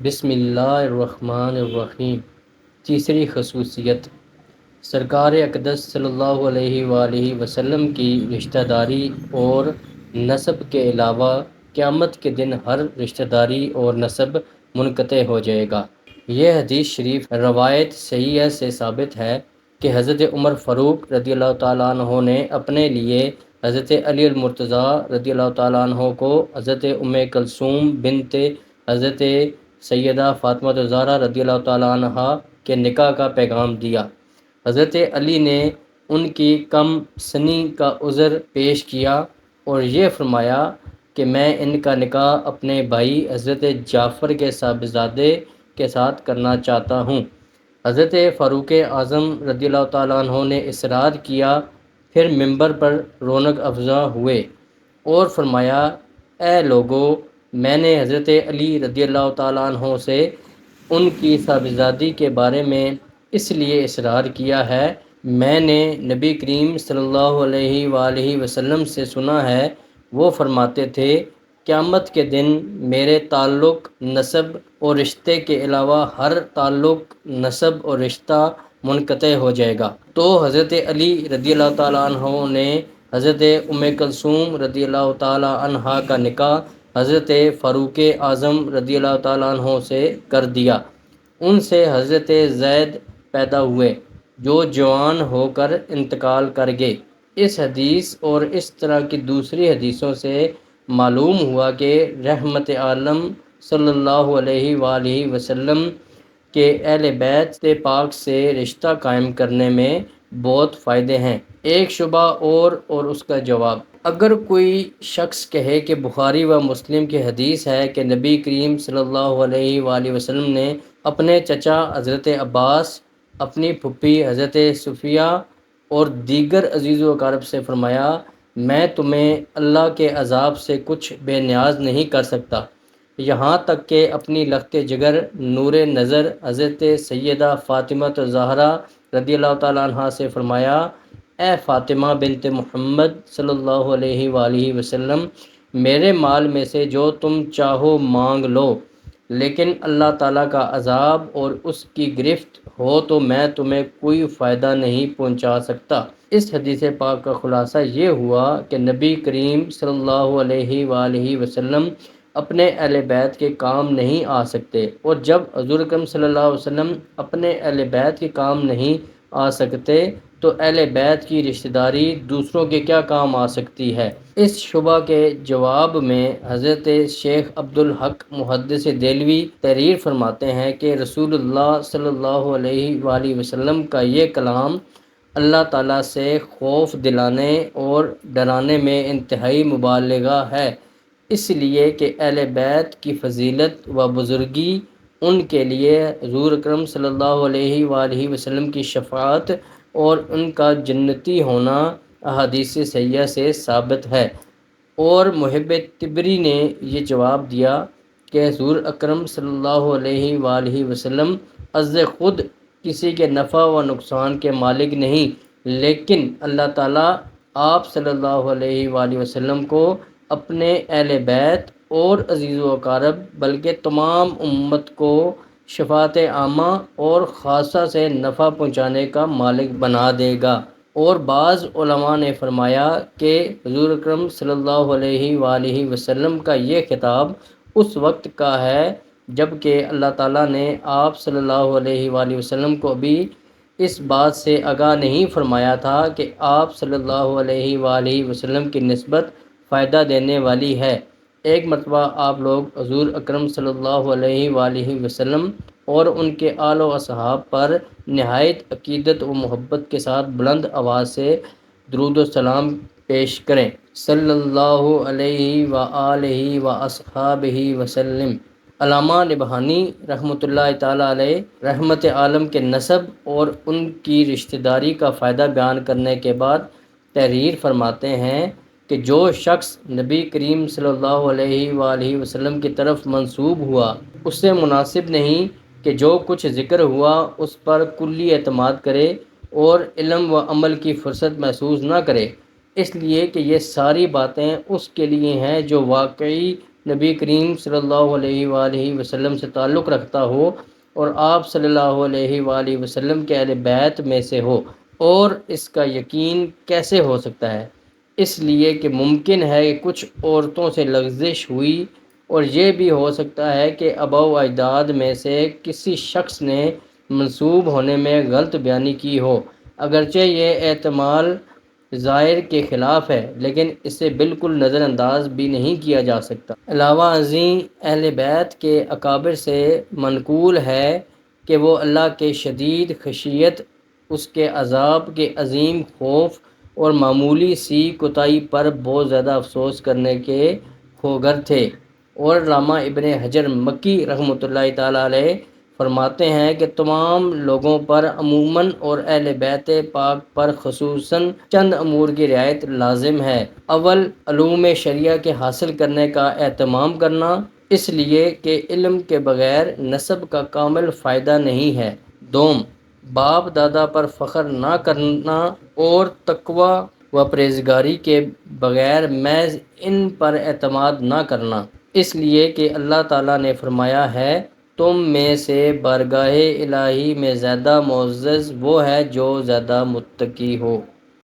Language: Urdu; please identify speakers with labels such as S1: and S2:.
S1: بسم اللہ الرحمن الرحیم۔ تیسری خصوصیت، سرکار اقدس صلی اللہ علیہ وآلہ وسلم کی رشتہ داری اور نسب کے علاوہ قیامت کے دن ہر رشتہ داری اور نسب منقطع ہو جائے گا۔ یہ حدیث شریف روایت صحیحہ سے ثابت ہے کہ حضرت عمر فاروق رضی اللہ تعالیٰ عنہ نے اپنے لیے حضرت علی المرتضیٰ رضی اللہ تعالیٰ عنہ کو حضرت ام کلثوم بنت حضرت سیدہ فاطمہ الزہرا رضی اللہ تعالیٰ عنہ کے نکاح کا پیغام دیا۔ حضرت علی نے ان کی کم سنی کا عذر پیش کیا اور یہ فرمایا کہ میں ان کا نکاح اپنے بھائی حضرت جعفر کے صاحبزادے کے ساتھ کرنا چاہتا ہوں۔ حضرت فاروق اعظم رضی اللہ تعالیٰ عنہ نے اصرار کیا، پھر منبر پر رونق افزا ہوئے اور فرمایا، اے لوگو، میں نے حضرت علی رضی اللہ تعالیٰ عنہ سے ان کی صاحبزادی کے بارے میں اس لیے اصرار کیا ہے، میں نے نبی کریم صلی اللہ علیہ وآلہ وسلم سے سنا ہے، وہ فرماتے تھے، قیامت کے دن میرے تعلق نسب اور رشتے کے علاوہ ہر تعلق نسب اور رشتہ منقطع ہو جائے گا۔ تو حضرت علی رضی اللہ تعالیٰ عنہ نے حضرت ام کلثوم رضی اللہ تعالیٰ عنہ کا نکاح حضرت فاروق اعظم رضی اللہ تعالیٰ عنہ سے کر دیا۔ ان سے حضرت زید پیدا ہوئے جو جوان ہو کر انتقال کر گئے۔ اس حدیث اور اس طرح کی دوسری حدیثوں سے معلوم ہوا کہ رحمت عالم صلی اللہ علیہ وآلہ وسلم کے اہل بیت پاک سے رشتہ قائم کرنے میں بہت فائدے ہیں۔ ایک شبہ اور اس کا جواب۔ اگر کوئی شخص کہے کہ بخاری و مسلم کی حدیث ہے کہ نبی کریم صلی اللہ علیہ وآلہ وسلم نے اپنے چچا حضرت عباس، اپنی پھپھی حضرت صفیہ اور دیگر عزیز و اقارب سے فرمایا، میں تمہیں اللہ کے عذاب سے کچھ بے نیاز نہیں کر سکتا، یہاں تک کہ اپنی لخت جگر نور نظر حضرت سیدہ فاطمہ الزہرا رضی اللہ تعالیٰ عنہ سے فرمایا، اے فاطمہ بنت محمد صلی اللہ علیہ وآلہ وسلم، میرے مال میں سے جو تم چاہو مانگ لو، لیکن اللہ تعالیٰ کا عذاب اور اس کی گرفت ہو تو میں تمہیں کوئی فائدہ نہیں پہنچا سکتا۔ اس حدیث پاک کا خلاصہ یہ ہوا کہ نبی کریم صلی اللہ علیہ وآلہ وسلم اپنے اہل بیت کے کام نہیں آ سکتے، اور جب حضور اکرم صلی اللہ علیہ وسلم اپنے اہل بیت کے کام نہیں آ سکتے تو اہل بیت کی رشتہ داری دوسروں کے کیا کام آ سکتی ہے؟ اس شبہ کے جواب میں حضرت شیخ عبدالحق محدث دہلوی تحریر فرماتے ہیں کہ رسول اللہ صلی اللہ علیہ وآلہ وسلم کا یہ کلام اللہ تعالیٰ سے خوف دلانے اور ڈرانے میں انتہائی مبالغہ ہے، اس لیے کہ اہل بیت کی فضیلت و بزرگی ان کے لیے حضور اکرم صلی اللہ علیہ وآلہ وسلم کی شفاعت اور ان کا جنتی ہونا احادیث صحیحہ سے ثابت ہے۔ اور محب طبری نے یہ جواب دیا کہ حضور اکرم صلی اللہ علیہ وآلہ وسلم از خود کسی کے نفع و نقصان کے مالک نہیں، لیکن اللہ تعالیٰ آپ صلی اللہ علیہ وآلہ وسلم کو اپنے اہل بیت اور عزیز و اقارب بلکہ تمام امت کو شفاعت عامہ اور خاصہ سے نفع پہنچانے کا مالک بنا دے گا۔ اور بعض علماء نے فرمایا کہ حضور اکرم صلی اللہ علیہ وآلہ وسلم کا یہ خطاب اس وقت کا ہے جب کہ اللہ تعالیٰ نے آپ صلی اللہ علیہ وآلہ وسلم کو ابھی اس بات سے آگاہ نہیں فرمایا تھا کہ آپ صلی اللہ علیہ وآلہ وسلم کی نسبت فائدہ دینے والی ہے۔ ایک مرتبہ آپ لوگ حضور اکرم صلی اللہ علیہ وآلہ وسلم اور ان کے آل و اصحاب پر نہایت عقیدت و محبت کے ساتھ بلند آواز سے درود و سلام پیش کریں۔ صلی اللہ علیہ وآلہ واصحابہ وسلم۔ علامہ نبہانی رحمۃ اللہ تعالیٰ علیہ رحمت عالم کے نسب اور ان کی رشتہ داری کا فائدہ بیان کرنے کے بعد تحریر فرماتے ہیں کہ جو شخص نبی کریم صلی اللہ علیہ وآلہ وسلم کی طرف منسوب ہوا، اس سے مناسب نہیں کہ جو کچھ ذکر ہوا اس پر کلی اعتماد کرے اور علم و عمل کی فرصت محسوس نہ کرے، اس لیے کہ یہ ساری باتیں اس کے لیے ہیں جو واقعی نبی کریم صلی اللہ علیہ وآلہ وسلم سے تعلق رکھتا ہو اور آپ صلی اللہ علیہ وآلہ وسلم کے اہل بیت میں سے ہو، اور اس کا یقین کیسے ہو سکتا ہے؟ اس لیے کہ ممکن ہے کہ کچھ عورتوں سے لغزش ہوئی، اور یہ بھی ہو سکتا ہے کہ آباء و اجداد میں سے کسی شخص نے منسوب ہونے میں غلط بیانی کی ہو، اگرچہ یہ احتمال ظاہر کے خلاف ہے، لیکن اسے بالکل نظر انداز بھی نہیں کیا جا سکتا۔ علاوہ ازیں اہل بیت کے اکابر سے منقول ہے کہ وہ اللہ کے شدید خشیت، اس کے عذاب کے عظیم خوف اور معمولی سی کوتاہی پر بہت زیادہ افسوس کرنے کے خوگر تھے۔ اور علامہ ابن حجر مکی رحمۃ اللہ تعالیٰ علیہ فرماتے ہیں کہ تمام لوگوں پر عموماً اور اہل بیت پاک پر خصوصاً چند امور کی رعایت لازم ہے۔ اول، علوم شریعہ کے حاصل کرنے کا اہتمام کرنا، اس لیے کہ علم کے بغیر نسب کا کامل فائدہ نہیں ہے۔ دوم، باپ دادا پر فخر نہ کرنا اور تقوی و پرہیزگاری کے بغیر محض ان پر اعتماد نہ کرنا، اس لیے کہ اللہ تعالیٰ نے فرمایا ہے، تم میں سے بارگاہ الہی میں زیادہ معزز وہ ہے جو زیادہ متقی ہو۔